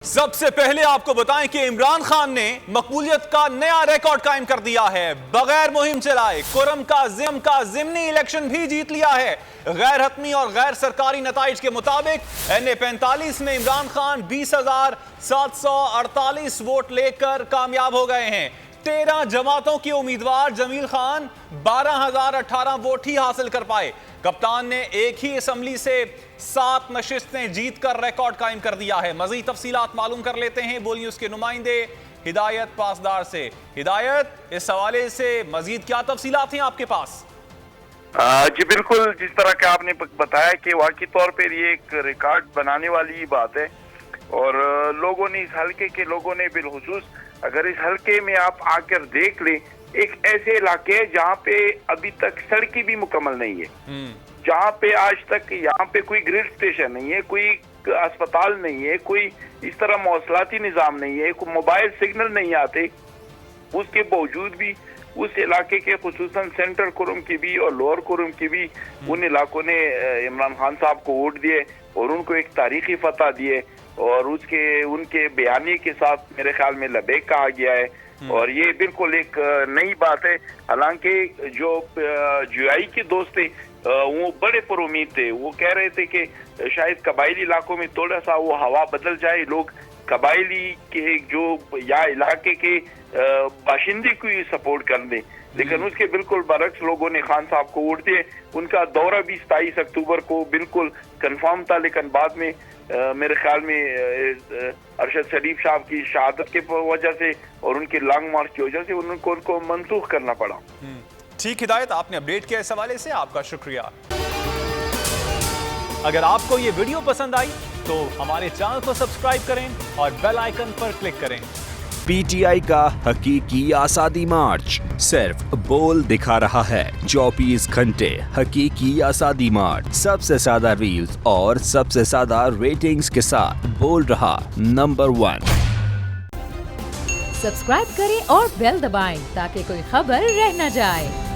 सबसे पहले आपको बताएं कि इमरान खान ने मकबूलियत का नया रिकॉर्ड कायम कर दिया है। बगैर मुहिम चलाए कुरम का ज़िमनी इलेक्शन भी जीत लिया है। गैर हतमी और गैर सरकारी नताइज के मुताबिक NA-45 में इमरान खान 20,748 वोट लेकर कामयाब हो गए हैं। 13 जमातों के उम्मीदवार जमील खान 12,018 वोट ही हासिल कर पाए। कप्तान ने एक ही असेंबली से 7 नशिस्तें जीत कर रिकॉर्ड कायम कर दिया है। मजीद तफसीलात मालूम कर लेते हैं बोलिए उसके नुमाइंदे हिदायत पासदार से। हिदायत, इस हवाले से मजीद क्या तफसीलात हैं आपके पास? जी बिल्कुल, जिस तरह के आपने बताया कि वाकई तौर पर ये एक रिकॉर्ड बनाने वाली बात है और लोगों ने, इस हल्के के लोगों ने बिलखुसूस, अगर इस हल्के में आप आकर देख ले, एक ऐसे इलाके है जहाँ पे अभी तक सड़कें भी मुकम्मल नहीं है, जहाँ पे आज तक यहाँ पे कोई ग्रिड स्टेशन नहीं है, कोई अस्पताल नहीं है, कोई इस तरह मौसलाती निज़ाम नहीं है, कोई मोबाइल सिग्नल नहीं आते। उसके बावजूद भी उस इलाके के खुसूसन सेंट्रल कुरम की भी और लोअर कुरम की भी उन इलाकों ने इमरान खान साहब को वोट दिए और उनको एक तारीखी फतह दिए और उनके बयानी के साथ मेरे ख्याल में लबैक कहा गया है और ये बिल्कुल एक नई बात है। हालांकि जो GI के दोस्त थे वो बड़े पर उम्मीद थे, वो कह रहे थे कि शायद कबायली इलाकों में थोड़ा सा वो हवा बदल जाए, लोग कबायली के जो या इलाके के बाशिंदे को ही सपोर्ट कर दें, लेकिन उसके बिल्कुल बरक्स लोगों ने खान साहब को वोट दिए। उनका दौरा भी 27 अक्टूबर को बिल्कुल कंफर्म था, लेकिन बाद में मेरे ख्याल में अरशद शरीफ साहब की शहादत के वजह से और उनके लॉन्ग मार्च की वजह से उनको मनसूख करना पड़ा। ठीक हिदायत, आपने अपडेट किया इस हवाले से, आपका शुक्रिया। अगर आपको ये वीडियो पसंद आई तो हमारे चैनल को सब्सक्राइब करें और बेल आइकन पर क्लिक करें। PTI का हकीकी आज़ादी मार्च सिर्फ बोल दिखा रहा है। 24 घंटे हकीकी आज़ादी मार्च, सबसे ज्यादा रील्स और सबसे ज्यादा रेटिंग्स के साथ बोल रहा नंबर 1। सब्सक्राइब करें और बेल दबाएं ताकि कोई खबर रह न जाए।